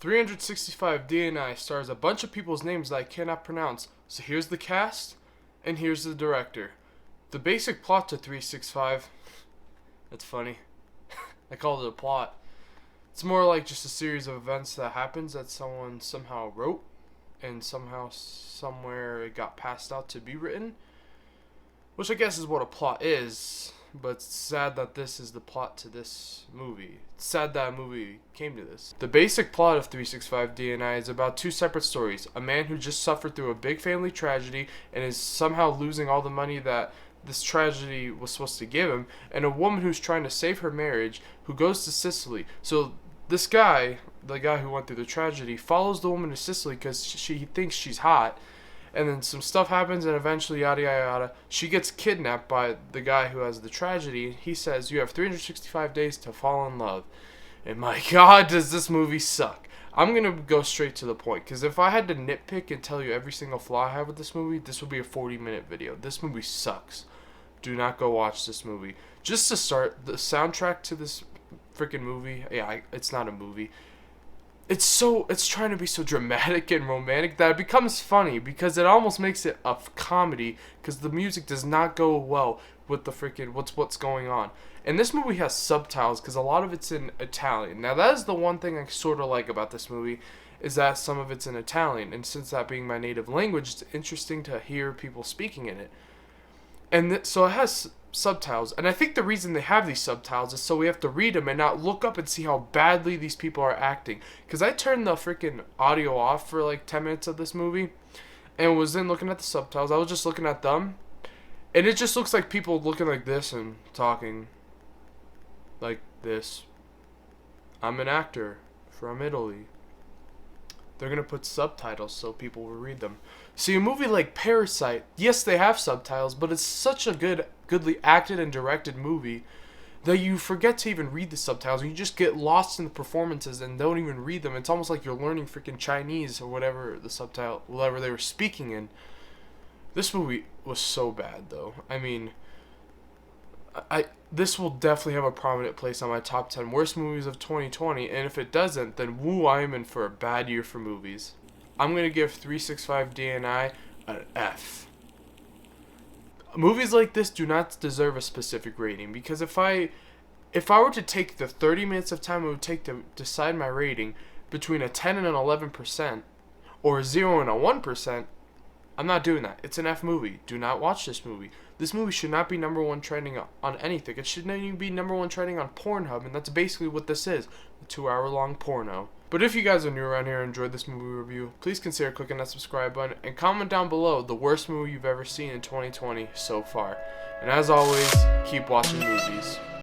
365 DNI stars a bunch of people's names that I cannot pronounce. So here's the cast, and here's the director. The basic plot to 365. That's funny. I called it a plot. It's more like just a series of events that happens that someone somehow wrote, and somehow, somewhere, it got passed out to be written. Which I guess is what a plot is. But it's sad that this is the plot to this movie. It's sad that a movie came to this. The basic plot of 365 DNI is about two separate stories. A man who just suffered through a big family tragedy and is somehow losing all the money that this tragedy was supposed to give him, and a woman who's trying to save her marriage who goes to Sicily. So this guy, the guy who went through the tragedy, follows the woman to Sicily because he thinks she's hot. And then some stuff happens, and eventually, yada yada yada, she gets kidnapped by the guy who has the tragedy. He says, you have 365 days to fall in love. And my god, does this movie suck. I'm going to go straight to the point, because if I had to nitpick and tell you every single flaw I have with this movie, this would be a 40-minute video. This movie sucks. Do not go watch this movie. Just to start, the soundtrack to this freaking movie, it's not a movie. It's trying to be so dramatic and romantic that it becomes funny because it almost makes it a comedy because the music does not go well with the freaking what's going on. And this movie has subtitles because a lot of it's in Italian. Now that is the one thing I sort of like about this movie is that some of it's in Italian, and since that being my native language, it's interesting to hear people speaking in it. And so it has subtitles, and I think the reason they have these subtitles is so we have to read them and not look up and see how badly these people are acting. Because I turned the freaking audio off for like 10 minutes of this movie and was then looking at the subtitles. I was just looking at them, and it just looks like people looking like this and talking like this. I'm an actor from Italy. They're going to put subtitles so people will read them. See, a movie like Parasite, yes, they have subtitles, but it's such a goodly acted and directed movie that you forget to even read the subtitles. You just get lost in the performances and don't even read them. It's almost like you're learning freaking Chinese or whatever whatever they were speaking in. This movie was so bad, though. I mean, this will definitely have a prominent place on my top 10 worst movies of 2020, and if it doesn't, then woo, I am in for a bad year for movies. I'm going to give 365 DNI an F. Movies like this do not deserve a specific rating, because if I were to take the 30 minutes of time it would take to decide my rating between a 10 and an 11%, or a 0 and a 1%, I'm not doing that. It's an F movie. Do not watch this movie. This movie should not be number one trending on anything. It should not even be number one trending on Pornhub, and that's basically what this is, a 2-hour-long porno. But if you guys are new around here and enjoyed this movie review, please consider clicking that subscribe button and comment down below the worst movie you've ever seen in 2020 so far. And as always, keep watching movies.